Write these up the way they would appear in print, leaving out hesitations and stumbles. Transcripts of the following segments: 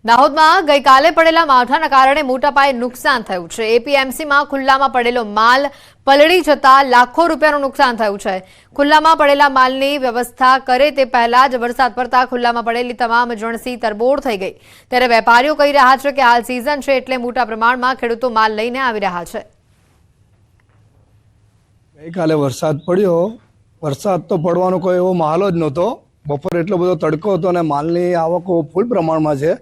દાહોદમાં ગઈકાલે પડેલા માવઠાના કારણે મોટા પાયે નુકસાન થયું છે। એપીએમસીમાં ખુલ્લામાં પડેલો માલ પલળી જતા લાખો રૂપિયાનું નુકસાન થયું છે। ખુલ્લામાં પડેલા માલની વ્યવસ્થા કરે તે પહેલા જ વરસાદ પડતા ખુલ્લામાં પડેલી તમામ જણસી તરબોળ થઈ ગઈ। ત્યારે વેપારીઓ કહી રહ્યા છે કે હાલ સીઝન છે એટલે મોટા પ્રમાણમાં ખેડૂતો માલ લઈને આવી રહ્યા છે। ગઈકાલે વરસાદ પડ્યો, વરસાદ તો પડવાનો કોઈ એવો માહોલ જ નહોતો। બપોર એટલો બધો તડકો હતો અને માલની આવકો ફૂલ પ્રમાણમાં છે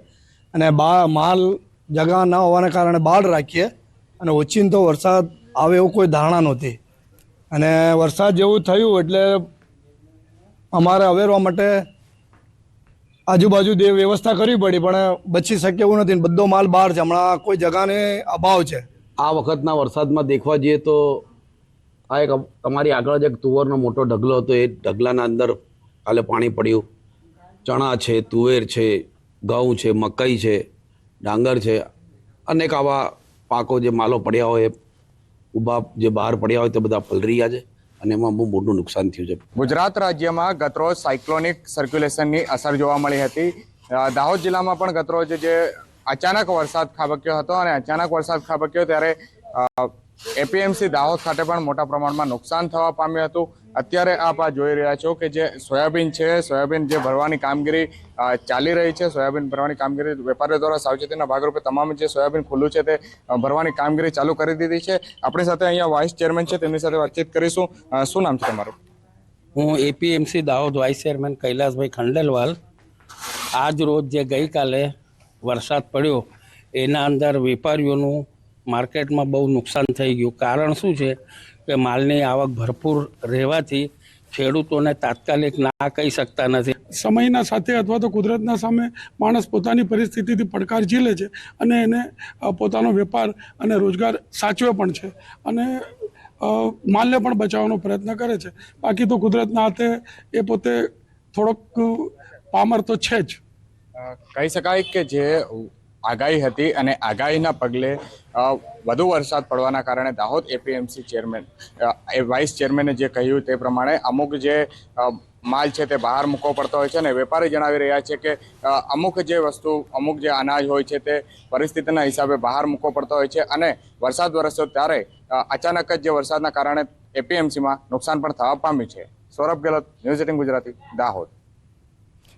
અને માલ જગા ન હોવાને કારણે બહાર રાખીએ અને ઓચિંતો વરસાદ આવે એવું કોઈ ધારણા નહોતી અને વરસાદ જેવું થયું એટલે અમારે અવેરવા માટે આજુબાજુ વ્યવસ્થા કરવી પડી પણ બચી શકે એવું નથી। બધો માલ બહાર છે, હમણાં કોઈ જગાને અભાવ છે। આ વખતના વરસાદમાં દેખવા જઈએ તો આ એક તમારી આગળ જ એક તુવરનો મોટો ઢગલો હતો, એ ઢગલાના અંદર કાલે પાણી પડ્યું। ચણા છે, તુવેર છે, ઘઉં છે, મકાઈ છે, ડાંગર છે, અનેક આવા પાકો જે માલો પડ્યા હોય ઊભા જે બહાર પડ્યા હોય તે બધા પલળી ગયા છે અને એમાં બહુ મોટું નુકસાન થયું છે। ગુજરાત રાજ્યમાં ગતરોજ સાયક્લોનિક સર્ક્યુલેશનની અસર જોવા મળી હતી। દાહોદ જિલ્લામાં પણ ગતરોજ જે અચાનક વરસાદ ખાબક્યો હતો અને અચાનક વરસાદ ખાબક્યો ત્યારે એપીએમસી દાહોદ ખાતે પણ મોટા પ્રમાણમાં નુકસાન થવા પામ્યું હતું। અત્યારે આપ આ જોઈ રહ્યા છો કે જે સોયાબીન છે, સોયાબીન જે ભરવાની કામગીરી ચાલી રહી છે। સોયાબીન ભરવાની કામગીરી વેપારીઓ દ્વારા સાવચેતીના ભાગરૂપે તમામ જે સોયાબીન ખુલ્લું છે તે ભરવાની કામગીરી ચાલુ કરી દીધી છે। આપણી સાથે અહીંયા વાઇસ ચેરમેન છે, તેમની સાથે વાતચીત કરીશું। શું નામ છે તમારું? હું APMC Dahod vice chairman Kailasbhai Khandelwal. આજ રોજ જે ગઈકાલે વરસાદ પડ્યો એના અંદર વેપારીઓનું માર્કેટમાં બહુ નુકસાન થઈ ગયું। કારણ શું છે કે માલની આવક ભરપૂર રહેવાથી ખેડૂતોને તાત્કાલિક ના કહી શકતા નથી। સમયના સાથે અથવા તો કુદરતના સામે માણસ પોતાની પરિસ્થિતિથી પડકાર ઝીલે છે અને એને પોતાનો વેપાર અને રોજગાર સાચવે પણ છે અને માલને પણ બચાવવાનો પ્રયત્ન કરે છે। બાકી તો કુદરતના હાથે એ પોતે થોડોક પામર તો છે જ। કહી શકાય કે જે આગાહી હતી અને આગાહીના પગલે વધુ વરસાદ પડવાના કારણે દાહોદ એપીએમસી ચેરમેન વાઇસ ચેરમેને જે કહ્યું તે પ્રમાણે અમુક જે માલ છે તે બહાર મૂકવો પડતો હોય છે અને વેપારી જણાવી રહ્યા છે કે અમુક જે વસ્તુ અમુક જે અનાજ હોય છે તે પરિસ્થિતિના હિસાબે બહાર મૂકવો પડતો હોય છે અને વરસાદ વરસ્યો ત્યારે અચાનક જ જે વરસાદના કારણે એપીએમસીમાં નુકસાન પણ થવા પામ્યું છે। સૌરભ ગેહલોત, ન્યૂઝ 18 ગુજરાતી, દાહોદ।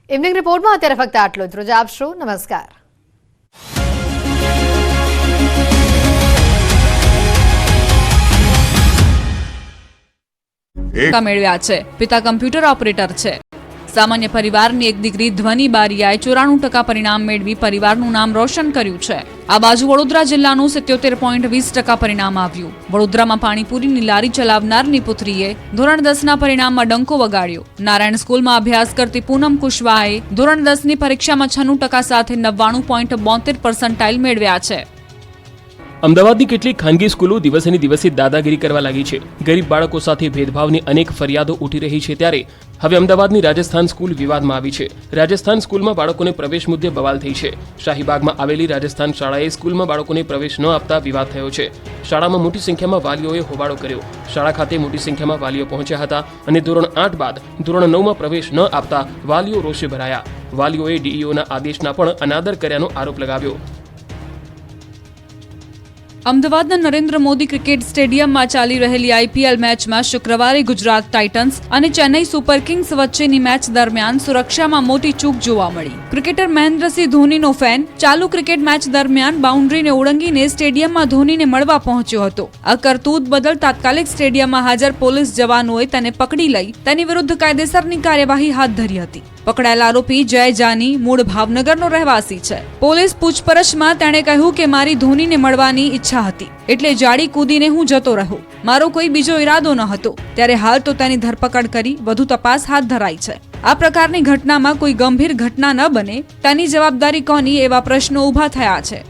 ઇવનિંગ રિપોર્ટમાં અત્યારે ફક્ત આટલું જ। રજા આપશો, નમસ્કાર। મેળવ્યા છે। પિતા કમ્પ્યુટર ઓપરેટર છે। સામાન્ય પરિવારની એક દીકરી ધ્વની બારિયાએ 94% પરિણામ મેળવી પરિવારનું નામ રોશન કર્યું છે। આ બાજુ વડોદરા જિલ્લાનું 77.20% પરિણામ આવ્યું। વડોદરામાં પાણીપુરીની લારી ચલાવનારની પુત્રીએ ધોરણ 10ના પરિણામમાં ડંકો વગાડ્યો। નારાયણ સ્કૂલમાં અભ્યાસ કરતી પૂનમ કુશવાહાએ ધોરણ 10ની પરીક્ષામાં 96% સાથે 99.72% મેળવ્યા છે। અમદાવાદની કેટલીક ખાનગી સ્કૂલો દિવસેને દિવસે દાદાગીરી કરવા લાગી છે। ગરીબ બાળકો સાથે ભેદભાવની અનેક ફરિયાદો ઉઠી રહી છે ત્યારે હવે અમદાવાદની રાજસ્થાન સ્કૂલ વિવાદમાં આવી છે। રાજસ્થાન સ્કૂલમાં બાળકોને પ્રવેશ મુદ્દે બવાલ થઈ છે। શાહીબાગમાં આવેલી રાજસ્થાન શાળાએ સ્કૂલમાં બાળકોને પ્રવેશ ન આપતા વિવાદ થયો છે। શાળામાં મોટી સંખ્યામાં વાલીઓએ હોબાળો કર્યો। શાળા ખાતે મોટી સંખ્યામાં વાલીઓ પહોંચ્યા હતા અને ધોરણ 8 બાદ ધોરણ 9માં પ્રવેશ ન આપતા વાલીઓ રોષે ભરાયા। વાલીઓએ ડીઈઓના આદેશના પણ અનાદર કર્યાનો આરોપ લગાવ્યો। અમદાવાદના નરેન્દ્ર મોદી ક્રિકેટ સ્ટેડિયમમાં ચાલી રહેલી આઈપીએલ મેચમાં શુક્રવારે ગુજરાત ટાઇટન્સ અને ચેન્નઈ સુપર કિંગ્સ વચ્ચેની મેચ દરમિયાન સુરક્ષામાં મોટી ચૂક જોવા મળી। ક્રિકેટર મહેન્દ્રસિંહ ધોનીનો ફેન ચાલુ ક્રિકેટ મેચ દરમિયાન બાઉન્ડ્રીને ઓળંગીને સ્ટેડિયમમાં ધોનીને મળવા પહોંચ્યો હતો। આ કરતૂત બદલ તાત્કાલિક સ્ટેડિયમમાં હાજર પોલીસ જવાનોએ તેને પકડી લઈ તેની વિરુદ્ધ કાયદેસરની કાર્યવાહી હાથ ધરી હતી। પકડાયેલ આરોપી જય જાની મૂળ ભાવનગરનો રહેવાસી છે। પોલીસ પૂછપરછમાં તેણે કહ્યું કે મારી ધોનીને મળવાની ઈચ્છા હતી એટલે જાડી કૂદીને હું જતો રહ્યો। મારો કોઈ બીજો ઈરાદો ન હતો। ત્યારે હાલ તો તેની ધરપકડ કરી વધુ તપાસ હાથ ધરાઈ છે। આ પ્રકારની ઘટનામાં કોઈ ગંભીર ઘટના ન બને તેની જવાબદારી કોની એવા પ્રશ્નો ઊભા થયા છે।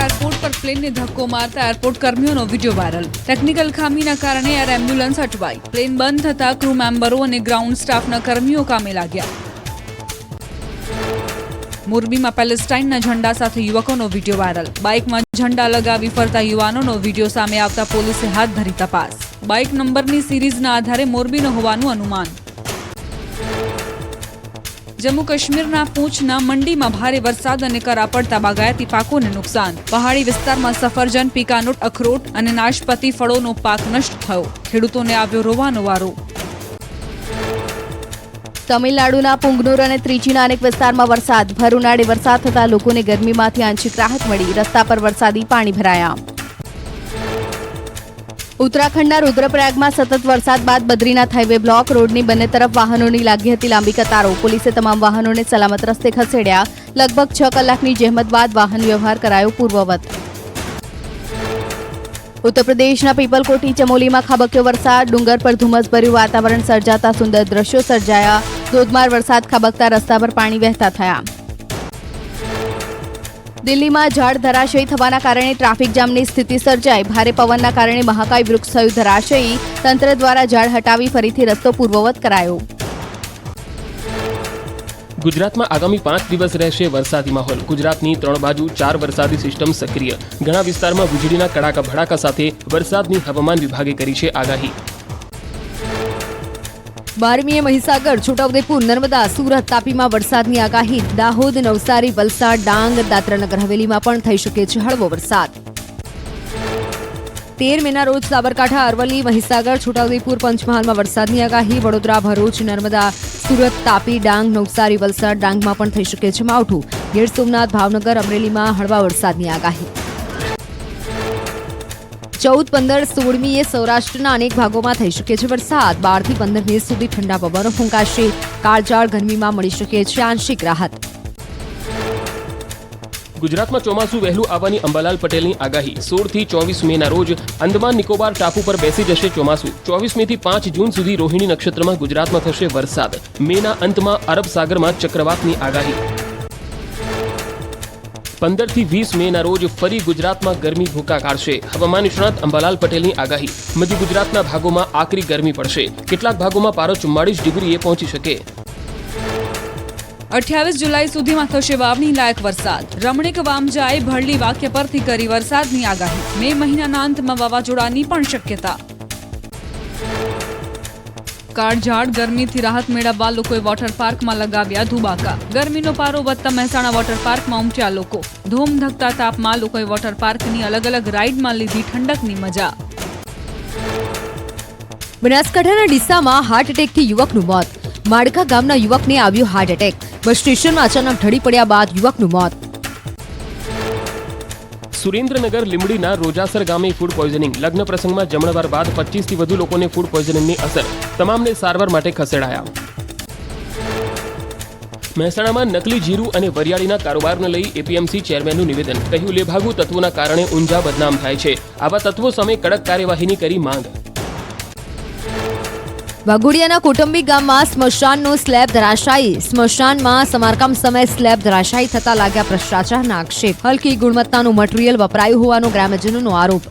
એરપોર્ટ પર પ્લેનને ધક્કો મારતા એરપોર્ટ કર્મીઓનો વિડીયો વાયરલ। ટેકનિકલ ખામીના કારણે એર એમ્બ્યુલન્સ અટવાઈ। પ્લેન બંધ થતા ક્રૂ મેમ્બરો અને ગ્રાઉન્ડ સ્ટાફના કર્મીઓ કામે લાગ્યા। મોરબીમાં પેલેસ્ટાઇનના ઝંડા સાથે યુવકોનો વિડીયો વાયરલ। બાઇકમાં ઝંડા લગાવી ફરતા યુવાનોનો વિડીયો સામે આવતા પોલીસે હાથ ધરી તપાસ। બાઇક નંબરની સિરીઝના આધારે મોરબીનો હોવાનું અનુમાન। જમ્મુ કાશ્મીરના પૂંચના મંડીમાં ભારે વરસાદ અને કરા પડતા બાગાયતી પાકોને નુકસાન. પહાડી વિસ્તારમાં સફરજન, પીકાનોટ, અખરોટ અને નાશપતી ફળોનો પાક નષ્ટ થયો. ખેડૂતોને આવ્યો રોવાનો વારો. તમિલનાડુના પુંગનુર અને ત્રિચીના અનેક વિસ્તારમાં વરસાદ. ભર ઉનાળે વરસાદ થતાં લોકોને ગરમીમાંથી આંશિક રાહત મળી. રસ્તા પર વરસાદી પાણી ભરાયા. ઉત્તરાખંડના રુદ્રપ્રયાગમાં સતત વરસાદ બાદ બદ્રીનાથ હાઈવે બ્લોક. રોડની બંને તરફ વાહનોની લાગી હતી લાંબી કતારો. પોલીસે તમામ વાહનોને સલામત રસ્તે ખસેડ્યા. લગભગ 6 કલાકની જહેમત બાદ વાહન વ્યવહાર કરાયો પૂર્વવત. ઉત્તર પ્રદેશના પીપલકોટી ચમોલીમાં ખાબક્યો વરસાદ. ડુંગર પર ધુમ્મસભર્યું વાતાવરણ સર્જાતા સુંદર દ્રશ્યો સર્જાયા. ધોધમાર વરસાદ ખાબકતા રસ્તા પર પાણી વહેતા થયા. દિલ્હીમાં ઝાડ ધરાશયી થવાના કારણે ટ્રાફિક જામની સ્થિતિ સર્જાઈ. ભારે પવનના કારણે મહાકાય વૃક્ષ થયું ધરાશયી. તંત્ર દ્વારા ઝાડ હટાવી ફરીથી રસ્તો પૂર્વવત કરાયો. ગુજરાતમાં આગામી 5 દિવસ રહેશે વરસાદી માહોલ. ગુજરાતની 3 બાજુ 4 વરસાદી સિસ્ટમ સક્રિય. ઘણા વિસ્તારમાં વીજળીના કડાકા ભડાકા સાથે વરસાદની હવામાન વિભાગે કરી છે આગાહી. 12મીએ મહીસાગર, છોટાઉદેપુર, નર્મદા, સુરત, તાપીમાં વરસાદની આગાહી. દાહોદ, નવસારી, વલસાડ, ડાંગ, દાદરાનગર હવેલીમાં પણ થઈ શકે છે હળવો વરસાદ. 13 મેના રોજ સાબરકાંઠા, અરવલ્લી, મહીસાગર, છોટાઉદેપુર, પંચમહાલમાં વરસાદની આગાહી. વડોદરા, ભરૂચ, નર્મદા, સુરત, તાપી, ડાંગ, નવસારી, વલસાડ, ડાંગમાં પણ થઈ શકે છે માવઠું. ગીર સોમનાથ, ભાવનગર, અમરેલીમાં હળવા વરસાદની આગાહી. 14, 15, 16મીએ સૌરાષ્ટ્રના અનેક ભાગોમાં થઈ શકે છે વરસાદ. 12 થી 15 મે સુધી ઠંડા પવનો ફૂંકાશે. કાળઝાળ ગરમીમાં મળી શકે છે આંશિક રાહત. ગુજરાતમાં ચોમાસું વહેલું આવવાની અંબાલાલ પટેલની આગાહી. 16 થી 24 મેના રોજ અંદમાન નિકોબાર ટાપુ પર બેસી જશે ચોમાસું. 24 મે થી 5 જૂન સુધી રોહિણી નક્ષત્રમાં ગુજરાતમાં થશે વરસાદ. મેના અંતમાં અરબ સાગરમાં ચક્રવાતની આગાહી. 15 થી 20 મેના રોજ ફરી ગુજરાતમાં ગરમી ભૂકા કાઢશે. હવામાન નિષ્ણાત અંબાલાલ પટેલની આગાહી. મધ્ય ગુજરાતના ભાગોમાં આકરી ગરમી પડશે. કેટલાક ભાગોમાં પારો 44 ડિગ્રીએ પહોંચી શકે. 28 જુલાઈ સુધીમાં થશે વાવણી લાયક વરસાદ. રમણીક વામજાએ ભરલી વાક્ય પરથી કરી વરસાદની આગાહી. મે મહિનાના અંતમાં વાવાઝોડાની પણ શક્યતા. કાળઝાળ ગરમીથી રાહત મેળવવા લોકોએ વોટર પાર્કમાં લગાવ્યા ધુબાકા. ગરમીનો પારો વધતા મહેસાણા વોટર પાર્કમાં ઉમટ્યા લોકો. ધોમધકતા તાપમાં લોકોએ વોટર પાર્કની અલગ અલગ રાઇડમાં લીધી ઠંડકની મજા. બનાસકાંઠાના ડીસામાં હાર્ટ એટેકથી યુવકનું મોત. માડકા ગામના યુવકને આવ્યો હાર્ટ એટેક. બસ સ્ટેશનમાં અચાનક ઢળી પડ્યા બાદ યુવકનું મોત. સુરેન્દ્રનગર લીંબડીના રોજાસર ગામે ફૂડ પોઈઝનિંગ. લગ્ન પ્રસંગમાં જમણવાર બાદ 25 થી વધુ લોકોને ફૂડ પોઈઝનિંગની અસર. તમામને સારવાર માટે ખસેડાયા. મહેસાણામાં નકલી જીરું અને વરિયાળીના કારોબારને લઈ એપીએમસી ચેરમેનનું નિવેદન. કહ્યું લેભાગુ તત્વોના કારણે ઊંઝા બદનામ થાય છે. આવા તત્વો સામે કડક કાર્યવાહીની કરી માંગ. વાઘોડિયાના કૌટુંબિક ગામમાં સ્મશાનનો સ્લેબ ધરાશાયી. સ્મશાનમાં સમારકામ સમયે સ્લેબ ધરાશાયી થતા લાગ્યા ભ્રષ્ટાચારના આક્ષેપ. હલકી ગુણવત્તાનું મટીરીયલ વપરાયું હોવાનો ગ્રામજનોનો આરોપ.